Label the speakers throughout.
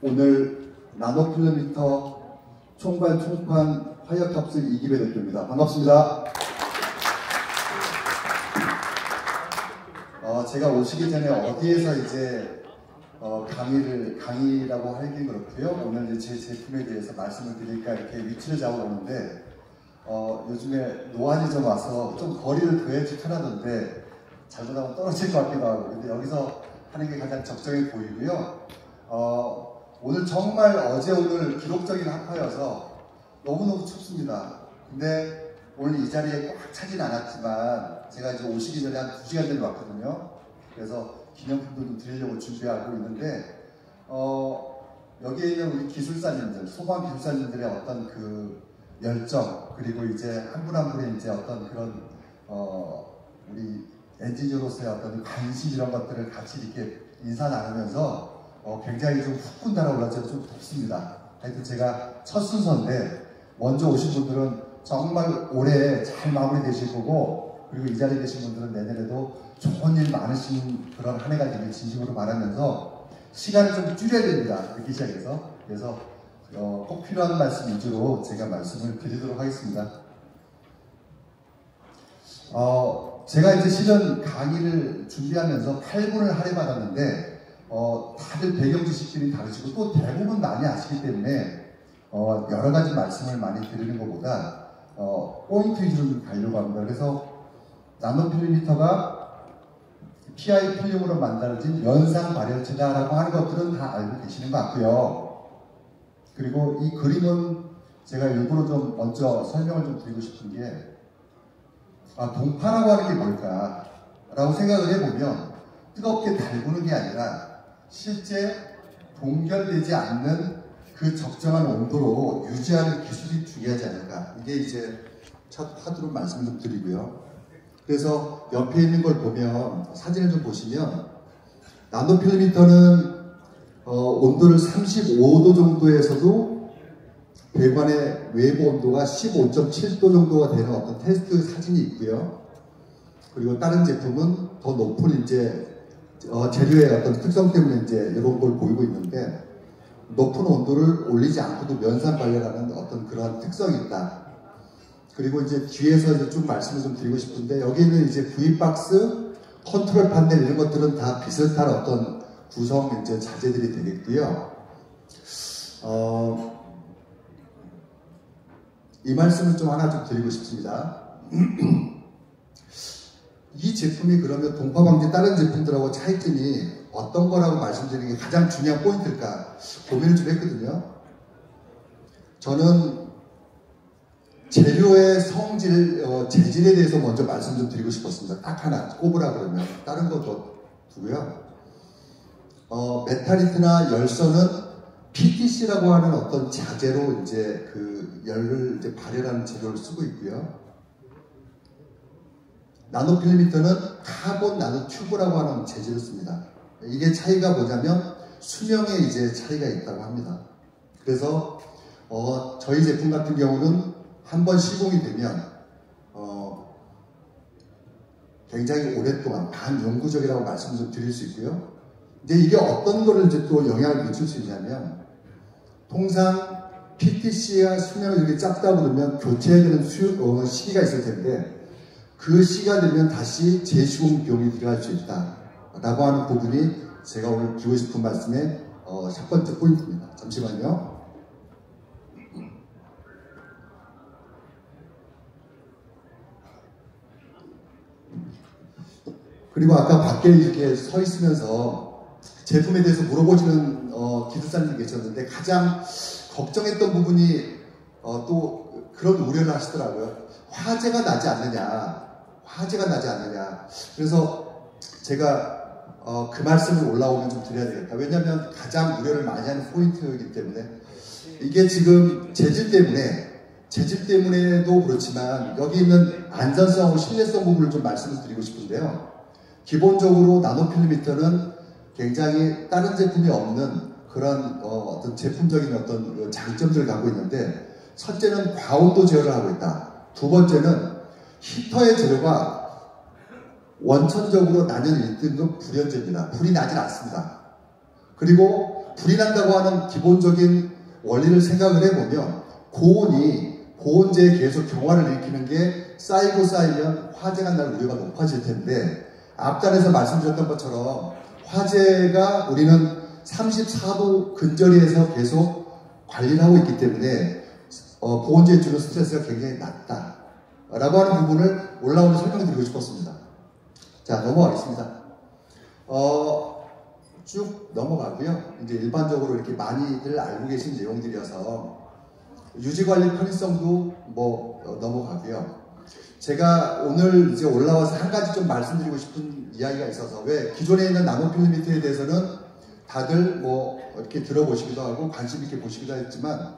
Speaker 1: 오늘 나노필름미터 총괄 총판 화역합숙 이기배 대표입니다. 반갑습니다. 제가 오시기 전에 어디에서 이제 강의라고 하긴 그렇고요. 오늘 이제 제 제품에 대해서 말씀을 드릴까 이렇게 위치를 잡아오는데 요즘에 노안이 좀 와서 좀 거리를 둬야지 편하던데 잘못하면 떨어질 것 같기도 하고, 근데 여기서 하는 게 가장 적정해 보이고요. 오늘 정말 오늘 기록적인 한파여서 너무너무 춥습니다. 근데 오늘 이 자리에 꽉 차진 않았지만 제가 이제 오시기 전에 한 2시간 전에 왔거든요. 그래서 기념품도 좀 드리려고 준비하고 있는데 여기에 있는 우리 기술사님들, 소방 기술사님들의 어떤 그 열정, 그리고 이제 한 분 한 분의 이제 어떤 그런 우리 엔지니어로서의 어떤 관심, 이런 것들을 같이 이렇게 인사 나누면서 굉장히 좀 훅 달아올라서 좀 덥습니다. 하여튼 제가 첫 순서인데 먼저 오신 분들은 정말 올해 잘 마무리되실 거고, 그리고 이 자리에 계신 분들은 내년에도 좋은 일 많으신 그런 한 해가 되길 진심으로 바라면서 시간을 좀 줄여야 됩니다. 늦기 시작해서. 그래서 꼭 필요한 말씀 위주로 제가 말씀을 드리도록 하겠습니다. 제가 이제 실은 강의를 준비하면서 8분을 할애받았는데 다들 배경 지식들이 다르시고 또 대부분 많이 아시기 때문에 여러 가지 말씀을 많이 드리는 것보다 포인트 위주로 가려고 합니다. 그래서 나노필름미터가 PI 필름으로 만들어진 연상 발열체다라고 하는 것들은 다 알고 계시는 것 같고요. 그리고 이 그림은 제가 일부러 좀 먼저 설명을 좀 드리고 싶은 게, 동파라고 하는 게 뭘까 라고 생각을 해보면 뜨겁게 달구는 게 아니라 실제 동결되지 않는 그 적정한 온도로 유지하는 기술이 중요하지 않을까. 이게 이제 첫 화두로 말씀 좀 드리고요. 그래서 옆에 있는 걸 보면, 사진을 좀 보시면, 나노필름미터는 온도를 35도 정도에서도 배관의 외부 온도가 15.7도 정도가 되는 어떤 테스트 사진이 있고요. 그리고 다른 제품은 더 높은 이제 재료의 어떤 특성 때문에 이제 이런 걸 보이고 있는데, 높은 온도를 올리지 않고도 면산 발열하는 어떤 그러한 특성이 있다. 그리고 이제 뒤에서 이제 쭉 말씀을 좀 드리고 싶은데, 여기 있는 이제 V박스, 컨트롤 판넬 이런 것들은 다 비슷한 어떤 구성 이제 자재들이 되겠고요. 이 말씀을 좀 하나 좀 드리고 싶습니다. 이 제품이 그러면 동파방지 다른 제품들하고 차이점이 어떤 거라고 말씀드리는 게 가장 중요한 포인트일까 고민을 좀 했거든요. 저는 재료의 성질, 재질에 대해서 먼저 말씀 좀 드리고 싶었습니다. 딱 하나 꼽으라 그러면 다른 것도 두고요. 메탈리트나 열선은 PTC라고 하는 어떤 자재로 이제 그 열을 이제 발열하는 재료를 쓰고 있고요. 나노필름미터는 카본 나노튜브라고 하는 재질을 씁니다. 이게 차이가 뭐냐면 수명에 이제 차이가 있다고 합니다. 그래서 저희 제품 같은 경우는 한번 시공이 되면 굉장히 오랫동안 반영구적이라고 말씀을 좀 드릴 수 있고요. 근데 이게 어떤 거를 이제 또 영향을 미칠 수 있냐면, 통상 PTC가 수명을 이렇게 짧다 그러면 교체해야 되는 시기가 있을 텐데, 그 시기가 되면 다시 재시공 비용이 들어갈 수 있다 라고 하는 부분이 제가 오늘 드리고 싶은 말씀의 첫 번째 포인트입니다. 잠시만요. 그리고 아까 밖에 이렇게 서 있으면서 제품에 대해서 물어보시는 기술사님이 계셨는데, 가장 걱정했던 부분이 또 그런 우려를 하시더라고요. 화재가 나지 않느냐. 그래서 제가 그 말씀을 올라오면 좀 드려야 되겠다. 왜냐하면 가장 우려를 많이 하는 포인트이기 때문에, 이게 지금 재질 때문에도 그렇지만 여기 있는 안전성하고 신뢰성 부분을 좀 말씀을 드리고 싶은데요. 기본적으로 나노필름미터는 굉장히 다른 제품이 없는 그런 어떤 제품적인 어떤 장점들을 갖고 있는데, 첫째는 과온도 제어를 하고 있다. 두 번째는 히터의 재료가 원천적으로 난연 1등급 불연제입니다. 불이 나질 않습니다. 그리고 불이 난다고 하는 기본적인 원리를 생각을 해보면 고온이 고온재에 계속 경화를 일으키는 게 쌓이고 쌓이면 화재가 날 우려가 높아질 텐데 앞단에서 말씀드렸던 것처럼 화재가 우리는 34도 근저리에서 계속 관리를 하고 있기 때문에 보온재에 주는 스트레스가 굉장히 낮다 라고 하는 부분을 올라오는 설명드리고 싶었습니다. 자, 넘어가겠습니다. 쭉 넘어가고요. 이제 일반적으로 이렇게 많이들 알고 계신 내용들이어서 유지관리 편의성도 넘어가고요. 제가 오늘 이제 올라와서 한 가지 좀 말씀드리고 싶은 이야기가 있어서, 왜 기존에 있는 나노필름미터에 대해서는 다들 이렇게 들어보시기도 하고 관심 있게 보시기도 했지만,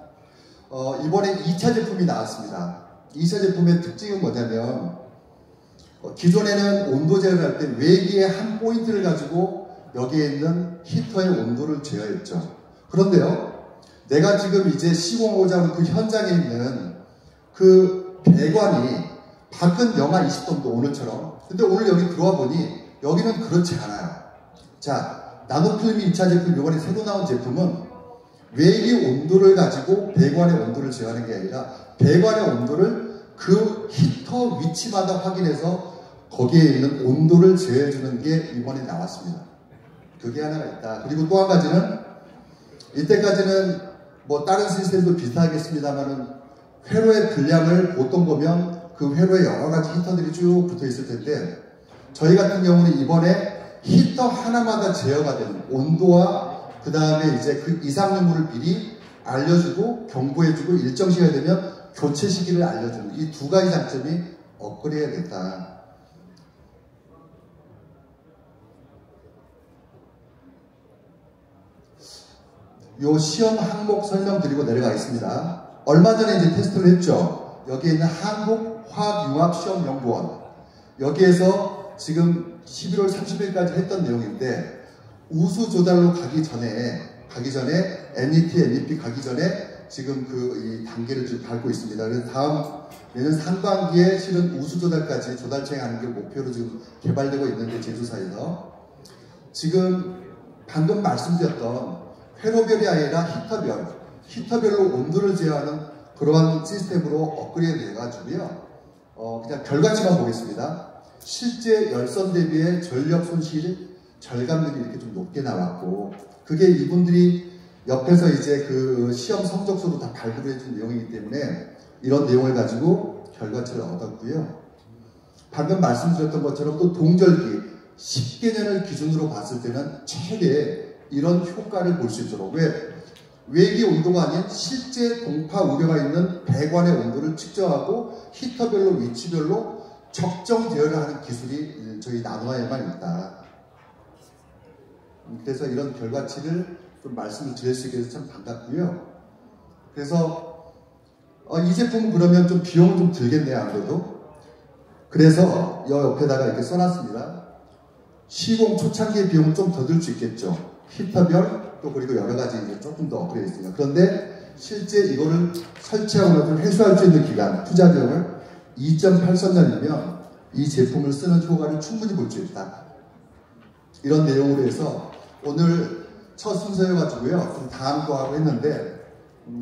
Speaker 1: 이번에 2차 제품이 나왔습니다. 2차 제품의 특징은 뭐냐면, 기존에는 온도 제어를 할 때 외기의 한 포인트를 가지고 여기에 있는 히터의 온도를 제어했죠. 그런데요, 내가 지금 이제 시공하고자 하는 그 현장에 있는 그 배관이 밖은 영하 20도입니다. 오늘처럼. 근데 오늘 여기 들어와 보니 여기는 그렇지 않아요. 자, 나노필름이 2차 제품, 이번에 새로 나온 제품은 외기 온도를 가지고 배관의 온도를 제어하는 게 아니라 배관의 온도를 그 히터 위치마다 확인해서 거기에 있는 온도를 제어해주는 게 이번에 나왔습니다. 그게 하나가 있다. 그리고 또 한 가지는, 이때까지는 다른 시스템도 비슷하겠습니다만은 회로의 분량을 보통 보면 그 회로에 여러 가지 히터들이 쭉 붙어 있을 텐데, 저희 같은 경우는 이번에 히터 하나마다 제어가 되는 온도와 그 다음에 이제 그 이상 유무를 미리 알려주고 경고해주고 일정 시간이 되면 교체 시기를 알려주는 이 두 가지 장점이 업그레이드가 됐다. 요 시험 항목 설명드리고 내려가겠습니다. 얼마 전에 이제 테스트를 했죠. 여기에 있는 한국화학융합시험연구원, 여기에서 지금 11월 30일까지 했던 내용인데, 우수 조달로 가기 전에 NET, NEP 가기 전에 지금 이 단계를 지금 밟고 있습니다. 그래서 다음 내년 상반기에 실은 우수 조달까지 조달체행하는 게 목표로 지금 개발되고 있는데, 제조사에서 지금 방금 말씀드렸던 회로별이 아니라 히터별로 온도를 제어하는 그러한 시스템으로 업그레이드 돼가지고요. 그냥 결과치만 보겠습니다. 실제 열선 대비의 전력 손실 절감률이 이렇게 좀 높게 나왔고, 그게 이분들이 옆에서 이제 그 시험 성적서로 다 발급을 해준 내용이기 때문에 이런 내용을 가지고 결과치를 얻었고요. 방금 말씀드렸던 것처럼 또 동절기 10개년을 기준으로 봤을 때는 최대 이런 효과를 볼 수 있도록, 외기 온도가 아닌 실제 동파 우려가 있는 배관의 온도를 측정하고 히터별로 위치별로 적정 제어를 하는 기술이 저희 나노화에만 있다. 그래서 이런 결과치를 좀 말씀을 드릴 수 있게 돼서 참 반갑고요. 그래서 이 제품은 그러면 좀 비용은 좀 들겠네요, 아무래도. 그래서 이 옆에다가 이렇게 써놨습니다. 시공 초창기의 비용은 좀 더 들 수 있겠죠. 히터별, 또 그리고 여러 가지 이제 조금 더 업그레이드 했습니다. 그런데 실제 이거를 설치하고 나서 회수할 수 있는 기간, 투자 비용을 2.83년이면 이 제품을 쓰는 효과를 충분히 볼 수 있다. 이런 내용으로 해서 오늘 첫 순서여가지고요. 좀 다음 거 하고 했는데,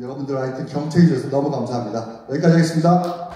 Speaker 1: 여러분들 하여튼 경청해 주셔서 너무 감사합니다. 여기까지 하겠습니다.